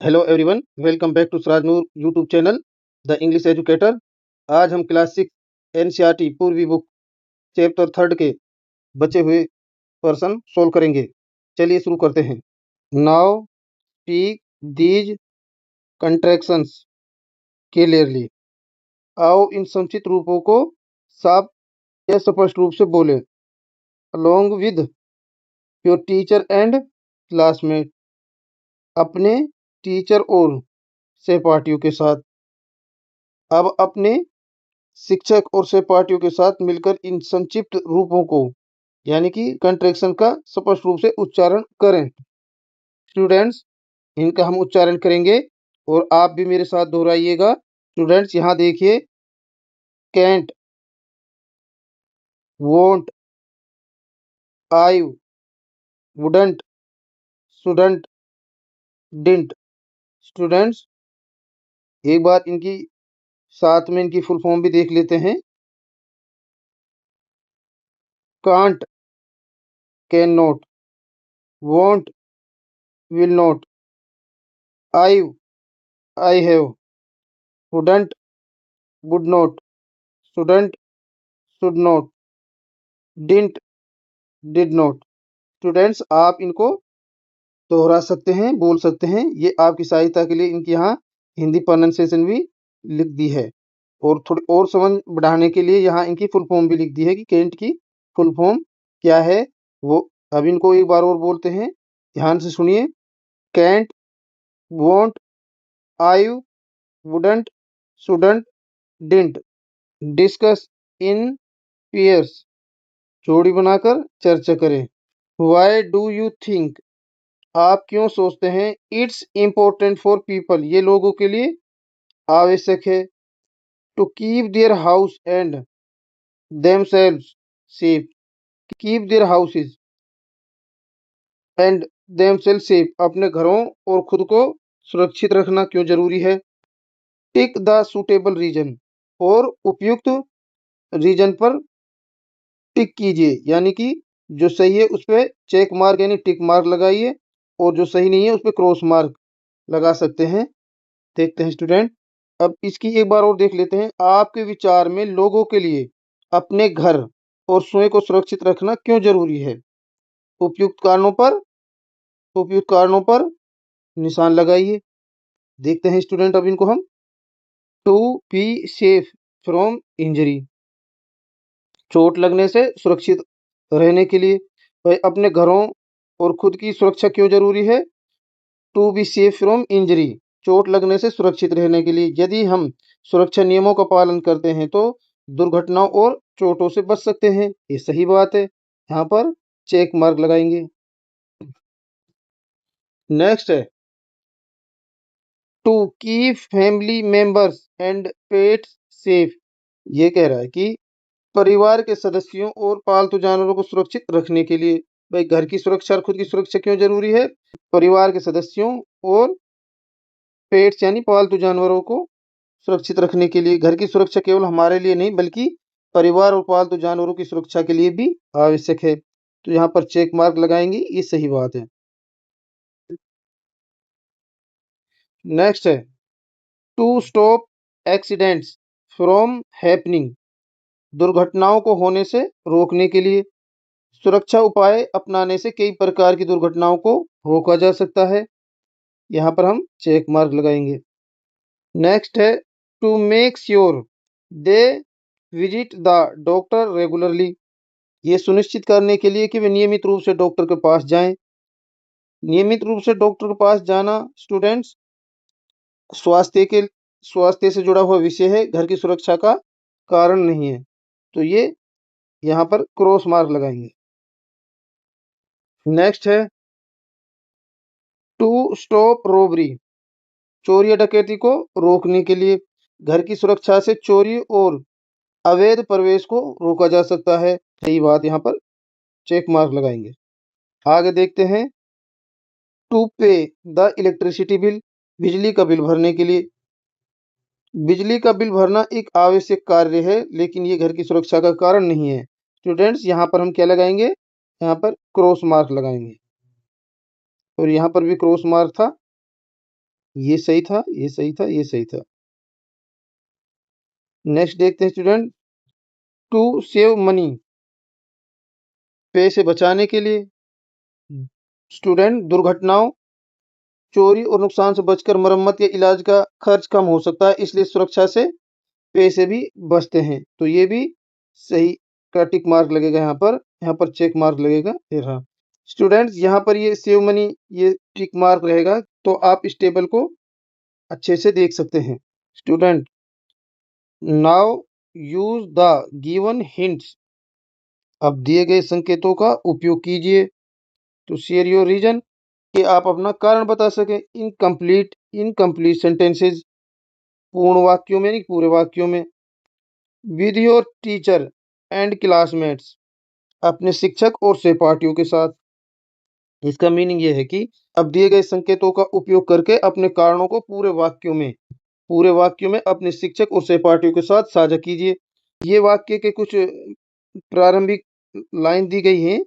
Hello everyone, welcome back to Siraj Noor YouTube channel the English educator. आज हम class 6 NCERT Poorvi book chapter 3 के बचे हुए पर्सन सोल्व करेंगे। चलिए शुरू करते हैं। Now speak these contractions clearly. आओ इन संक्षिप्त रूपों को साफ या स्पष्ट रूप से बोले। Along with your teacher and classmate, अपने टीचर और सहपाठियों के साथ। अब अपने शिक्षक और सहपाठियों के साथ मिलकर इन संक्षिप्त रूपों को यानी कि कंट्रैक्शन का स्पष्ट रूप से उच्चारण करें। स्टूडेंट्स, इनका हम उच्चारण करेंगे और आप भी मेरे साथ दोहराइएगा। स्टूडेंट्स, यहाँ देखिए, can't, won't, I, wouldn't, shouldn't, didn't. Students, एक बार इनकी साथ में इनकी फुल फॉर्म भी देख लेते हैं। Can't, can not, won't, will not, I have, wouldn't, would not, shouldn't, should not, didn't, did not. Students, आप इनको दोहरा सकते हैं, बोल सकते हैं। ये आपकी सहायता के लिए इनकी यहाँ हिंदी प्रोनाउंसिएशन भी लिख दी है और थोड़ी और समझ बढ़ाने के लिए यहाँ इनकी फुल फॉर्म भी लिख दी है कि कैंट की फुल फॉर्म क्या है। वो अब इनको एक बार और बोलते हैं, ध्यान से सुनिए। Can't, won't, I, wouldn't, shouldn't, didn't discuss in pairs, जोड़ी बनाकर चर्चा करें। व्हाई डू यू थिंक, आप क्यों सोचते हैं। इट्स इम्पोर्टेंट फॉर पीपल, ये लोगों के लिए आवश्यक है। To keep their house and themselves safe, keep their houses and themselves safe, अपने घरों और खुद को सुरक्षित रखना क्यों जरूरी है। टिक द सुटेबल रीजन, और उपयुक्त रीजन पर टिक कीजिए, यानी कि जो सही है उस पर चेक मार्क यानी टिक मार्क लगाइए और जो सही नहीं है उस पर क्रॉस मार्क लगा सकते हैं। देखते हैं स्टूडेंट, अब इसकी एक बार और देख लेते हैं। आपके विचार में लोगों के लिए अपने घर और स्वयं को सुरक्षित रखना क्यों जरूरी है। उपयुक्त कारणों पर निशान लगाइए। देखते हैं स्टूडेंट, अब इनको हम to be safe from injury, चोट लगने से सुरक्षित रहने के लिए। भाई, अपने घरों और खुद की सुरक्षा क्यों जरूरी है। To be safe from injury, चोट लगने से सुरक्षित रहने के लिए। यदि हम सुरक्षा नियमों का पालन करते हैं तो दुर्घटनाओं और चोटों से बच सकते हैं। ये सही बात है, यहाँ पर चेक मार्क लगाएंगे। नेक्स्ट है to keep family members and pets safe. ये कह रहा है कि परिवार के सदस्यों और पालतू जानवरों को सुरक्षित रखने के लिए। भाई, घर की सुरक्षा और खुद की सुरक्षा क्यों जरूरी है। परिवार के सदस्यों और पेट्स यानी पालतू जानवरों को सुरक्षित रखने के लिए। घर की सुरक्षा केवल हमारे लिए नहीं बल्कि परिवार और पालतू जानवरों की सुरक्षा के लिए भी आवश्यक है। तो यहाँ पर चेक मार्क लगाएंगे, ये सही बात है। नेक्स्ट है to stop accidents from happening, दुर्घटनाओं को होने से रोकने के लिए। सुरक्षा उपाय अपनाने से कई प्रकार की दुर्घटनाओं को रोका जा सकता है। यहाँ पर हम चेक मार्क लगाएंगे। नेक्स्ट है to make sure they visit the doctor regularly, ये सुनिश्चित करने के लिए कि वे नियमित रूप से डॉक्टर के पास जाएं। नियमित रूप से डॉक्टर के पास जाना स्टूडेंट्स स्वास्थ्य के स्वास्थ्य से जुड़ा हुआ विषय है, घर की सुरक्षा का कारण नहीं है। तो ये यहाँ पर क्रॉस मार्क लगाएंगे। नेक्स्ट है टू स्टॉप रॉबरी, चोरी या डकैती को रोकने के लिए। घर की सुरक्षा से चोरी और अवैध प्रवेश को रोका जा सकता है। सही बात, यहाँ पर चेक मार्क लगाएंगे। आगे देखते हैं टू पे द इलेक्ट्रिसिटी बिल, बिजली का बिल भरने के लिए। बिजली का बिल भरना एक आवश्यक कार्य है लेकिन ये घर की सुरक्षा का कारण नहीं है। स्टूडेंट्स, यहाँ पर हम क्या लगाएंगे, यहाँ पर क्रॉस मार्क लगाएंगे और यहाँ पर भी क्रॉस मार्क था। ये सही था, ये सही था, ये सही था। नेक्स्ट देखते हैं स्टूडेंट, टू सेव मनी, पैसे बचाने के लिए। स्टूडेंट, दुर्घटनाओं, चोरी और नुकसान से बचकर मरम्मत या इलाज का खर्च कम हो सकता है, इसलिए सुरक्षा से पैसे भी बचते हैं। तो ये भी सही का टिक मार्क लगेगा यहाँ पर चेक मार्क लगेगा। ये रहा स्टूडेंट्स, यहाँ पर ये सेव मनी, ये टिक मार्क रहेगा, तो आप इस टेबल को अच्छे से देख सकते हैं। Student, now use the given hints, अब दिए गए संकेतों का उपयोग कीजिए टू शेयर योर रीजन, कि आप अपना कारण बता सकें। इनकम्प्लीट सेंटेंसेस, पूर्ण वाक्यों में नहीं, पूरे वाक्यों में। With your teacher and classmates, अपने शिक्षक और सहपाठियों के साथ। इसका मीनिंग ये है कि अब दिए गए संकेतों का उपयोग करके अपने कारणों को पूरे वाक्यों में अपने शिक्षक और सहपाठियों के साथ साझा कीजिए। ये वाक्य के कुछ प्रारंभिक लाइन दी गई हैं,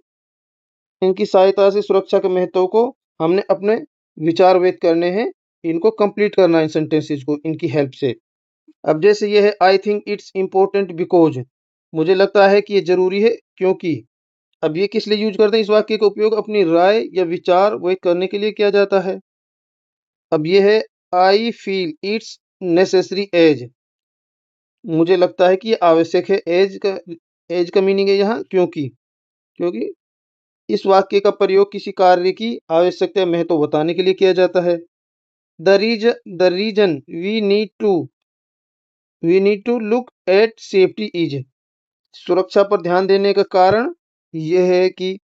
इनकी सहायता से सुरक्षा के महत्व को हमने अपने विचार व्यक्त करने हैं, इनको कंप्लीट करना है, इन सेंटेंसेस को इनकी हेल्प से। अब जैसे ये है, I think it's important because, मुझे लगता है कि ये जरूरी है क्योंकि। अब ये किस लिए यूज करते हैं, इस वाक्य का उपयोग अपनी राय या विचार व्यक्त करने के लिए किया जाता है। अब ये है, I feel it's necessary as, मुझे लगता है कि ये आवश्यक है। एज का मीनिंग है यहाँ क्योंकि। क्योंकि इस वाक्य का प्रयोग किसी कार्य की आवश्यकता या महत्व बताने के लिए किया जाता है। The reason we need to look at safety is, सुरक्षा पर ध्यान देने का कारण यह है कि।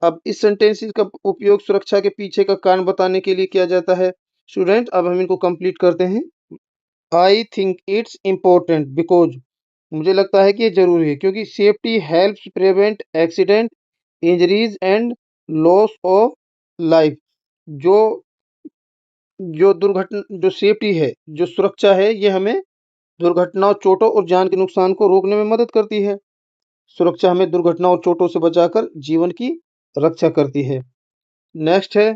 अब इस सेंटेंस का उपयोग सुरक्षा के पीछे का कारण बताने के लिए किया जाता है। स्टूडेंट, अब हम इनको कंप्लीट करते हैं। I think it's important because, मुझे लगता है कि ये जरूरी है क्योंकि safety helps prevent accident, injuries and loss of life. जो जो सेफ्टी है, जो सुरक्षा है, ये हमें दुर्घटनाओं, चोटों और जान के नुकसान को रोकने में मदद करती है। सुरक्षा हमें दुर्घटनाओं और चोटों से बचाकर जीवन की रक्षा करती है। नेक्स्ट है,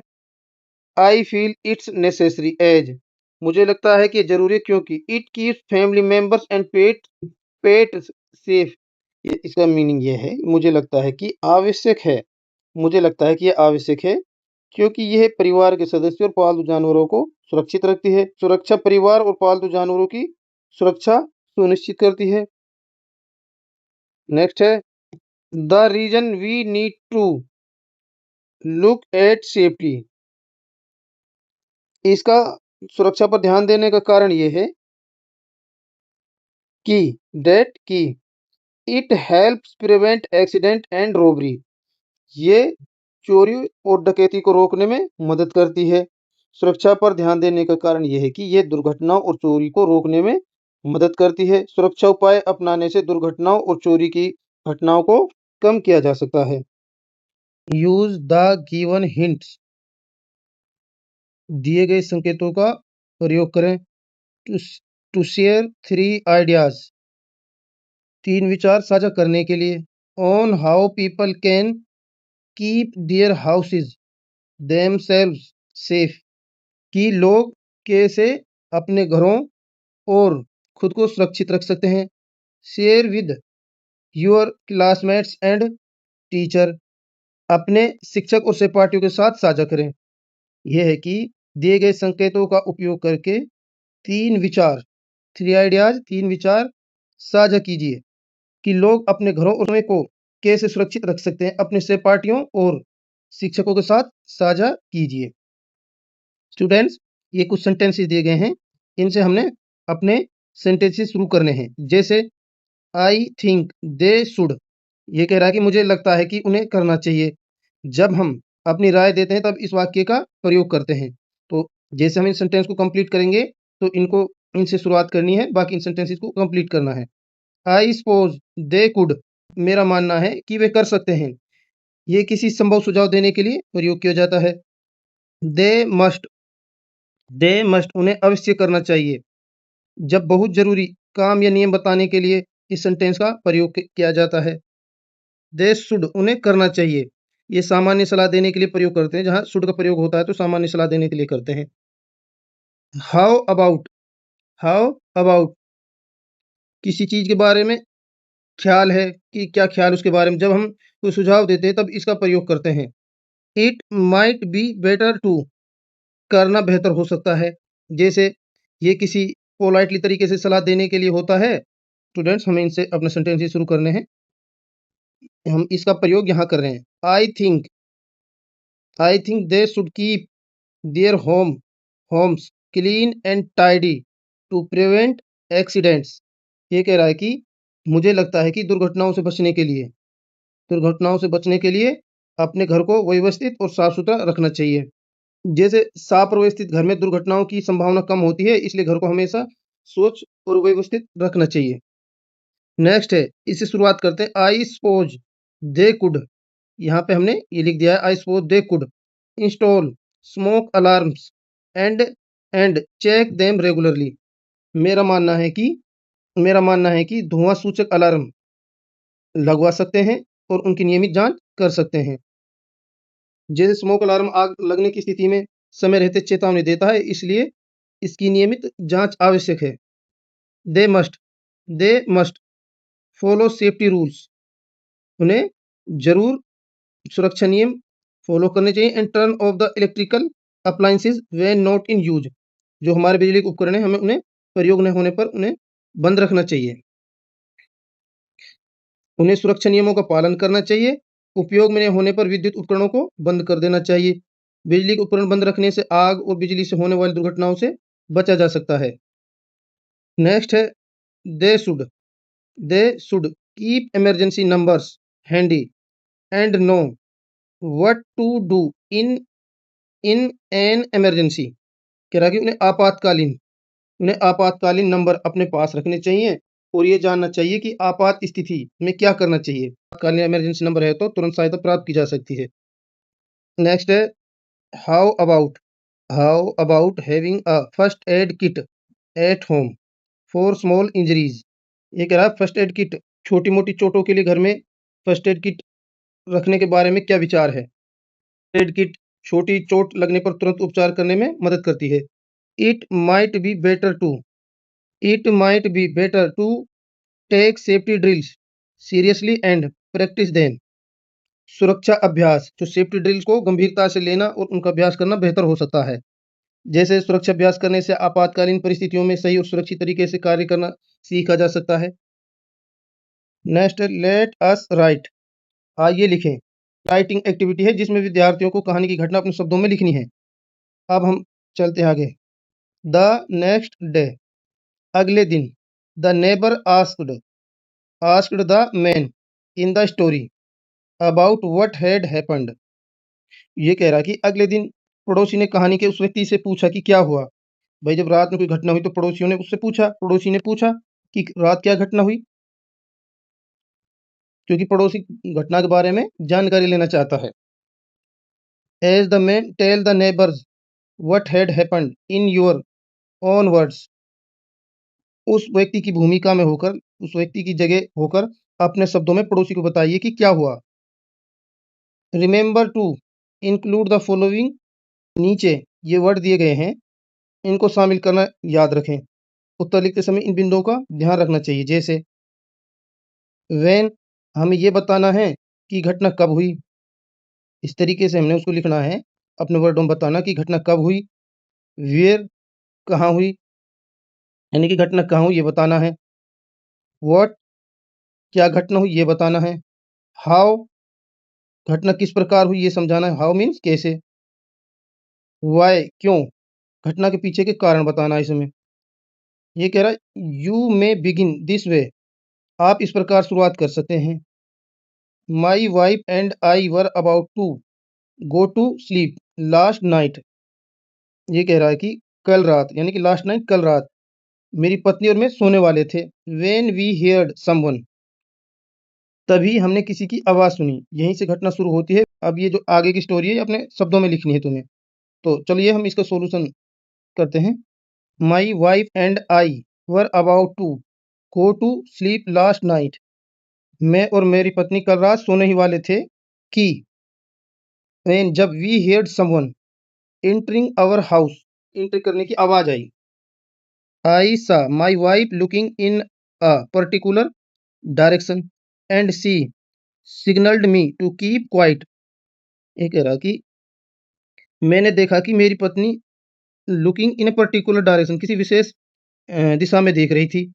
I feel it's necessary as, मुझे लगता है कि ये जरूरी है क्योंकि it keeps family members and pet safe. इसका मीनिंग ये है, मुझे लगता है कि आवश्यक है, मुझे लगता है कि ये आवश्यक है क्योंकि यह परिवार के सदस्यों और पालतू जानवरों को सुरक्षित रखती है। सुरक्षा परिवार और पालतू जानवरों की सुरक्षा सुनिश्चित करती है। नेक्स्ट है, the reason we need to look at safety, इसका सुरक्षा पर ध्यान देने का कारण ये है कि it helps prevent accident and robbery, ये चोरी और डकैती को रोकने में मदद करती है। सुरक्षा पर ध्यान देने का कारण यह है कि यह दुर्घटनाओं और चोरी को रोकने में मदद करती है। सुरक्षा उपाय अपनाने से दुर्घटनाओं और चोरी की घटनाओं को कम किया जा सकता है। यूज द गिवन हिंट्स, दिए गए संकेतों का प्रयोग करें टू शेयर थ्री आइडियाज, तीन विचार साझा करने के लिए। On how people can keep their houses themselves safe, कि लोग कैसे अपने घरों और खुद को सुरक्षित रख सकते हैं। Share with your classmates and teacher, अपने शिक्षक और सहपाठियों के साथ साझा करें। यह है कि दिए गए संकेतों का उपयोग करके तीन विचार साझा कीजिए कि लोग अपने घरों और समय को कैसे सुरक्षित रख सकते हैं। अपने सहपाठियों और शिक्षकों के साथ साझा कीजिए। स्टूडेंट्स, ये कुछ सेंटेंसेस दिए गए हैं, इनसे हमने अपने सेंटेंसेस शुरू करने हैं। जैसे आई थिंक दे शुड, ये कह रहा है कि मुझे लगता है कि उन्हें करना चाहिए। जब हम अपनी राय देते हैं तब इस वाक्य का प्रयोग करते हैं। तो जैसे हम इन सेंटेंस को कंप्लीट करेंगे तो इनसे शुरुआत करनी है, बाकी इन सेंटेंसेस को कंप्लीट करना है। आई सपोज दे कुड, मेरा मानना है कि वे कर सकते हैं। ये किसी संभव सुझाव देने के लिए प्रयोग किया जाता है। दे मस्ट, उन्हें अवश्य करना चाहिए। जब बहुत जरूरी काम या नियम बताने के लिए इस सेंटेंस का प्रयोग किया जाता है। दे शुड, उन्हें करना चाहिए, ये सामान्य सलाह देने के लिए प्रयोग करते हैं। जहां शुड का प्रयोग होता है तो सामान्य सलाह देने के लिए करते हैं। हाउ अबाउट, हाउ अबाउट किसी चीज के बारे में ख्याल है कि क्या ख्याल उसके बारे में, जब हम कोई सुझाव देते हैं तब इसका प्रयोग करते हैं। It might be better to, करना बेहतर हो सकता है। जैसे ये किसी पोलाइटली तरीके से सलाह देने के लिए होता है। स्टूडेंट्स, हमें इनसे अपने सेंटेंस शुरू करने हैं। हम इसका प्रयोग यहाँ कर रहे हैं। I think they should keep their homes clean and tidy to prevent accidents. ये कह रहा है कि मुझे लगता है कि दुर्घटनाओं से बचने के लिए अपने घर को व्यवस्थित और साफ सुथरा रखना चाहिए। जैसे साफ और व्यवस्थित घर में दुर्घटनाओं की संभावना कम होती है, इसलिए घर को हमेशा स्वच्छ और व्यवस्थित रखना चाहिए। नेक्स्ट है, इससे शुरुआत करते हैं। आई सपोज दे कुड, यहाँ पे हमने ये लिख दिया है। I suppose they could install smoke alarms and and check them regularly. मेरा मानना है कि मेरा मानना है कि धुआं सूचक अलार्म लगवा सकते हैं और उनकी नियमित जांच कर सकते हैं। जैसे स्मोक अलार्म आग लगने की स्थिति में समय रहते चेतावनी देता है, इसलिए इसकी नियमित जांच आवश्यक है। They must they must follow safety rules, उन्हें जरूर सुरक्षा नियम फॉलो करने चाहिए। And turn off the electrical appliances when not in use, जो हमारे बिजली के उपकरण हैं हमें उन्हें प्रयोग न होने पर उन्हें बंद रखना चाहिए। उन्हें सुरक्षा नियमों का पालन करना चाहिए। उपयोग में न होने पर विद्युत उपकरणों को बंद कर देना चाहिए। बिजली के उपकरण बंद रखने से आग और बिजली से होने वाली दुर्घटनाओं से बचा जा सकता है। नेक्स्ट है, they should they should keep emergency numbers handy and know what to do in in an emergency. कह रहा है कि उन्हें आपातकालीन नंबर अपने पास रखने चाहिए और ये जानना चाहिए कि आपात स्थिति में क्या करना चाहिए। आपातकालीन इमरजेंसी नंबर है तो तुरंत सहायता प्राप्त की जा सकती है। नेक्स्ट है, how about how about having a first aid kit at home for small injuries. ये कह रहा है फर्स्ट एड किट, छोटी मोटी चोटों के लिए घर में फर्स्ट एड किट रखने के बारे में क्या विचार है। एड किट छोटी चोट लगने पर तुरंत उपचार करने में मदद करती है। It might be better to it might be better to take safety drills seriously and practise them. सुरक्षा अभ्यास, जो सेफ्टी ड्रिल को गंभीरता से लेना और उनका अभ्यास करना बेहतर हो सकता है। जैसे सुरक्षा अभ्यास करने से आपातकालीन परिस्थितियों में सही और सुरक्षित तरीके से कार्य करना सीखा जा सकता है। नेक्स्ट, लेट अस राइट, आइए लिखें। राइटिंग एक्टिविटी है जिसमें विद्यार्थियों को कहानी की घटना अपने शब्दों में लिखनी है। अब हम चलते हैं आगे। द नेक्स्ट डे, अगले दिन। The neighbour asked the man in the story about what had happened. ये कह रहा है कि अगले दिन पड़ोसी ने कहानी के उस व्यक्ति से पूछा कि क्या हुआ। भाई, जब रात में कोई घटना हुई तो पड़ोसी ने पूछा कि रात क्या घटना हुई, क्योंकि पड़ोसी घटना के बारे में जानकारी लेना चाहता है। As the man tell the neighbours what had happened in your own words. उस व्यक्ति की भूमिका में होकर, उस व्यक्ति की जगह होकर अपने शब्दों में पड़ोसी को बताइए कि क्या हुआ। Remember to include the following, नीचे ये वर्ड दिए गए हैं, इनको शामिल करना याद रखें। उत्तर लिखते समय इन बिंदुओं का ध्यान रखना चाहिए। जैसे व्हेन, हमें ये बताना है कि घटना कब हुई। इस तरीके से हमने उसको लिखना है, अपने वर्डों में बताना कि घटना कब हुई। वेयर, कहाँ हुई, यानी कि घटना कहाँ हुई ये बताना है। व्हाट, क्या घटना हुई ये बताना है। हाउ, घटना किस प्रकार हुई ये समझाना है। हाउ मीन्स कैसे। व्हाई, क्यों, घटना के पीछे के कारण बताना है इसमें। ये कह रहा है you may begin this way, आप इस प्रकार शुरुआत कर सकते हैं। My wife and I were about to go to sleep last night. ये कह रहा है कि कल रात, यानी कि लास्ट नाइट, कल रात मेरी पत्नी और मैं सोने वाले थे। वेन वी हेयर्ड समवन, तभी हमने किसी की आवाज़ सुनी। यहीं से घटना शुरू होती है। अब ये जो आगे की स्टोरी है ये अपने शब्दों में लिखनी है तुम्हें। तो चलिए हम इसका सॉल्यूशन करते हैं। My wife and I were about to go to sleep last night. मैं और मेरी पत्नी कल रात सोने ही वाले थे कि, when जब we heard someone entering our house, entry करने की आवाज आई। I saw my wife looking in a particular direction and she signalled me to keep quiet. ये कह रहा कि मैंने देखा कि मेरी पत्नी looking in a particular direction किसी विशेष दिशा में देख रही थी।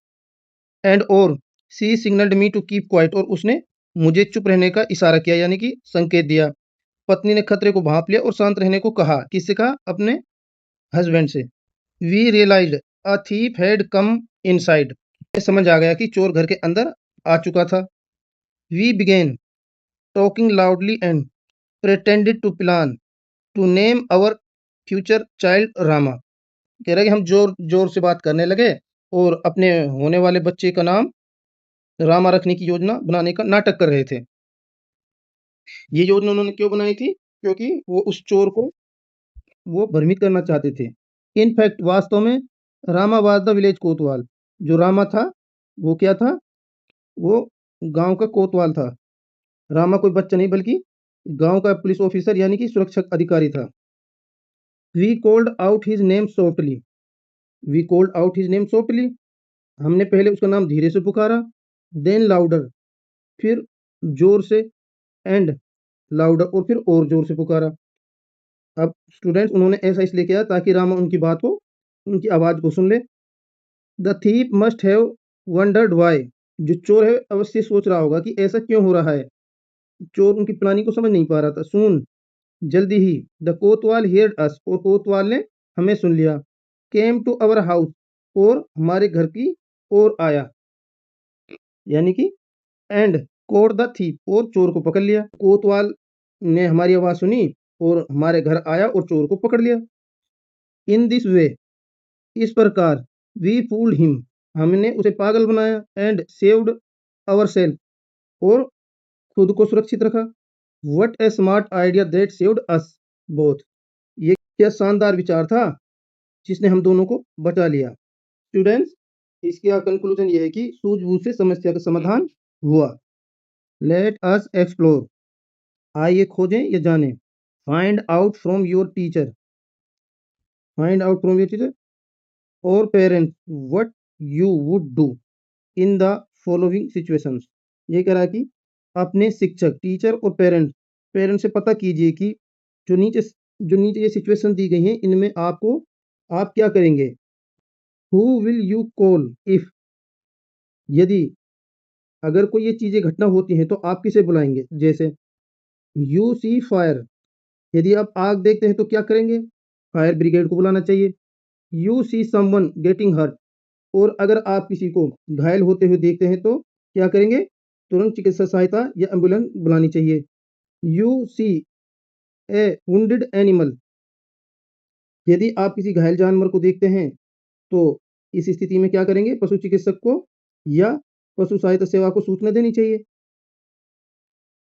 एंड और she signalled me to keep quiet और उसने मुझे चुप रहने का इशारा किया यानी कि संकेत दिया। पत्नी ने खतरे को भांप लिया और शांत रहने को कहा। किससे कहा? अपने हस्बैंड से। We realised a thief had come inside. समझ आ गया कि चोर घर के अंदर आ चुका था। We began talking loudly and pretended to plan to name our future child Rama. कह रहा है कि हम जोर जोर से बात करने लगे और अपने होने वाले बच्चे का नाम रामा रखने की योजना बनाने का नाटक कर रहे थे। ये योजना उन्होंने क्यों बनाई थी? क्योंकि वो उस चोर को वो भ्रमित करना चाहते थे। इनफैक्ट वास्तव में रामा वाज द विलेज कोतवाल। जो रामा था वो क्या था? वो गांव का कोतवाल था। रामा कोई बच्चा नहीं बल्कि गांव का पुलिस ऑफिसर यानी कि सुरक्षा अधिकारी था। We called out his name softly. We called out his name softly. हमने पहले उसका नाम धीरे से पुकारा। देन लाउडर, फिर जोर से। एंड लाउडर, और फिर और जोर से पुकारा। अब स्टूडेंट्स उन्होंने ऐसा इसलिए किया ताकि रामा उनकी बात को, उनकी आवाज को सुन ले। The thief must have wandered Y. जो चोर है अवश्य सोच रहा होगा कि ऐसा क्यों हो रहा है। चोर उनकी प्लानिंग को समझ नहीं पा रहा था। सून, जल्दी ही। द कोतवाल हियर्ड अस, और कोतवाल ने हमें सुन लिया। केम टू अवर हाउस, और हमारे घर की ओर आया यानी कि एंड कोड द थीप, और चोर को पकड़ लिया। कोतवाल ने हमारी आवाज सुनी और हमारे घर आया और चोर को पकड़ लिया। इन दिस वे, इस प्रकार। वी फूल्ड हिम, हमने उसे पागल बनाया। एंड सेव्ड अवर सेल्फ, और खुद को सुरक्षित रखा। What A smart idea that saved us both. ये क्या शानदार विचार था जिसने हम दोनों को बचा लिया। स्टूडेंट्स, इसका कंक्लूजन ये है कि सूझबूझ से समस्या का समाधान हुआ। लेट अस एक्सप्लोर, आइए खोजें या जानें। Find out from your teacher, find out from your teacher और parents what you would do in the following situations. ये कह रहा है कि अपने शिक्षक, टीचर और पेरेंट्स से पता कीजिए कि जो नीचे जो नीचे ये सिचुएशन दी गई हैं इनमें आपको आप क्या करेंगे। Who will you call if, यदि अगर कोई ये चीजें घटना होती हैं तो आप किसे बुलाएंगे। जैसे यू सी फायर, यदि आप आग देखते हैं तो क्या करेंगे? फायर ब्रिगेड को बुलाना चाहिए। You see someone getting hurt, और अगर आप किसी को घायल होते हुए देखते हैं तो क्या करेंगे? तुरंत चिकित्सा सहायता या एम्बुलेंस बुलानी चाहिए। You see a wounded animal, यदि आप किसी घायल जानवर को देखते हैं तो इस स्थिति में क्या करेंगे? पशु चिकित्सक को या पशु सहायता सेवा को सूचना देनी चाहिए।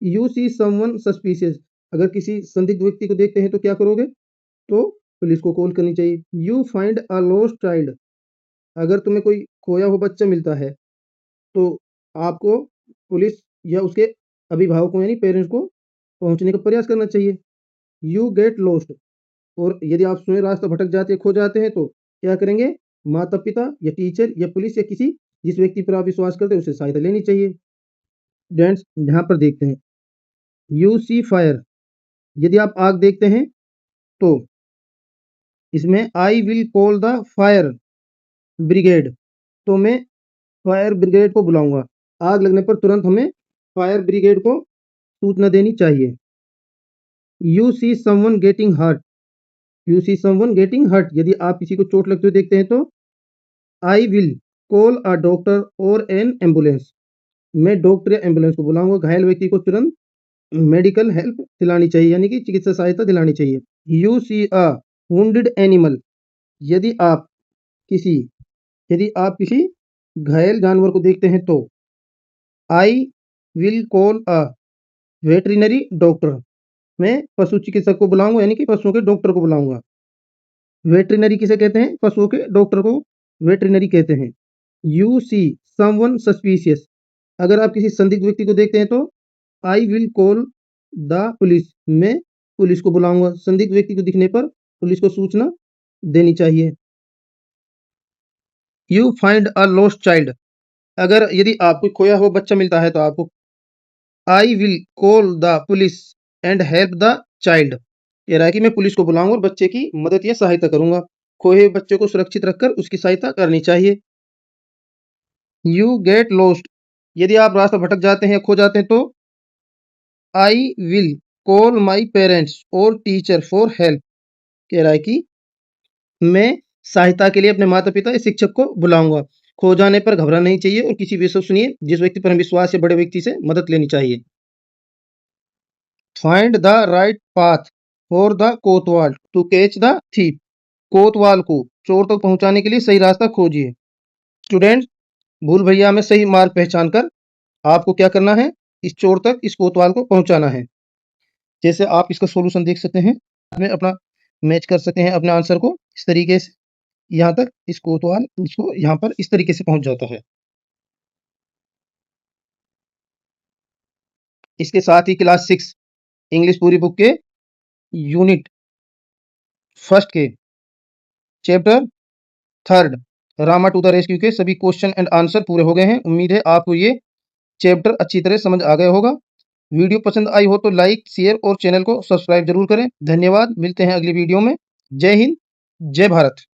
यू सी समवन सस्पिशियस, अगर किसी संदिग्ध व्यक्ति को देखते हैं तो क्या करोगे? तो पुलिस को कॉल करनी चाहिए। You find a lost child, अगर तुम्हें कोई खोया हुआ बच्चा मिलता है तो आपको पुलिस या उसके अभिभावकों यानी पेरेंट्स को पहुंचने का प्रयास करना चाहिए। यू गेट लॉस्ट, और यदि आप स्वयं रास्ता भटक जाते खो जाते हैं तो क्या करेंगे? माता पिता या टीचर या पुलिस या किसी जिस व्यक्ति पर आप विश्वास करते हैं उससे सहायता लेनी चाहिए। स्टूडेंट्स यहाँ पर देखते हैं, यू सी फायर, यदि आप आग देखते हैं तो इसमें I will call the fire brigade, तो मैं फायर ब्रिगेड को बुलाऊंगा। आग लगने पर तुरंत हमें फायर ब्रिगेड को सूचना देनी चाहिए। You see someone getting hurt, you see someone getting hurt, यदि आप किसी को चोट लगते हुए देखते हैं तो I will call a doctor और एन एम्बुलेंस, मैं डॉक्टर या एम्बुलेंस को बुलाऊंगा। घायल व्यक्ति को तुरंत मेडिकल हेल्प दिलानी चाहिए यानी कि चिकित्सा सहायता दिलानी चाहिए। You see a wounded animal, यदि आप किसी यदि आप किसी घायल जानवर को देखते हैं तो I will call a veterinary doctor, मैं पशु चिकित्सक को बुलाऊंगा यानी कि पशुओं के डॉक्टर को बुलाऊंगा। वेटरिनरी किसे कहते हैं? पशुओं के डॉक्टर को वेटरिनरी कहते हैं। यू सी समवन सस्पिशियस, अगर आप किसी संदिग्ध व्यक्ति को देखते हैं तो I will call the police, मैं पुलिस को बुलाऊंगा। संदिग्ध व्यक्ति को दिखने पर पुलिस को सूचना देनी चाहिए। You find a lost child, अगर यदि आपको खोया हुआ बच्चा मिलता है तो आपको I will call the police and help the child, कह रहा है कि मैं पुलिस को बुलाऊंगा और बच्चे की मदद या सहायता करूंगा। खोए हुए बच्चे को सुरक्षित रखकर उसकी सहायता करनी चाहिए। यू गेट लॉस्ट, यदि आप रास्ता भटक जाते हैं, खो जाते हैं तो I will call my parents और टीचर फॉर हेल्प, कह रहा है कि मैं सहायता के लिए अपने माता पिता या शिक्षक को बुलाऊंगा। खो जाने पर घबराना नहीं चाहिए और किसी विश्वसनीय जिस व्यक्ति पर हम विश्वास या बड़े व्यक्ति से मदद लेनी चाहिए। Find the right path for the Kotwal to catch the thief, कोतवाल को चोर तक पहुंचाने के लिए सही रास्ता खोजिए। स्टूडेंट्स, भूल भैया में सही मार्ग पहचान कर आपको क्या करना है, इस चोर तक इस कोतवाल को पहुंचाना है। जैसे आप इसका सॉल्यूशन देख सकते हैं, में अपना मैच कर सकते हैं अपने आंसर को इस तरीके से। यहाँ तक इस कोतवाल इसको यहाँ पर इस तरीके से पहुंच जाता है। इसके साथ ही क्लास 6 इंग्लिश पूरी बुक के यूनिट फर्स्ट के chapter 3 Rama to the rescue के सभी क्वेश्चन एंड आंसर पूरे हो गए हैं। उम्मीद है आपको ये चैप्टर अच्छी तरह समझ आ गया होगा। वीडियो पसंद आई हो तो लाइक शेयर और चैनल को सब्सक्राइब जरूर करें। धन्यवाद, मिलते हैं अगली वीडियो में। जय हिंद, जय भारत।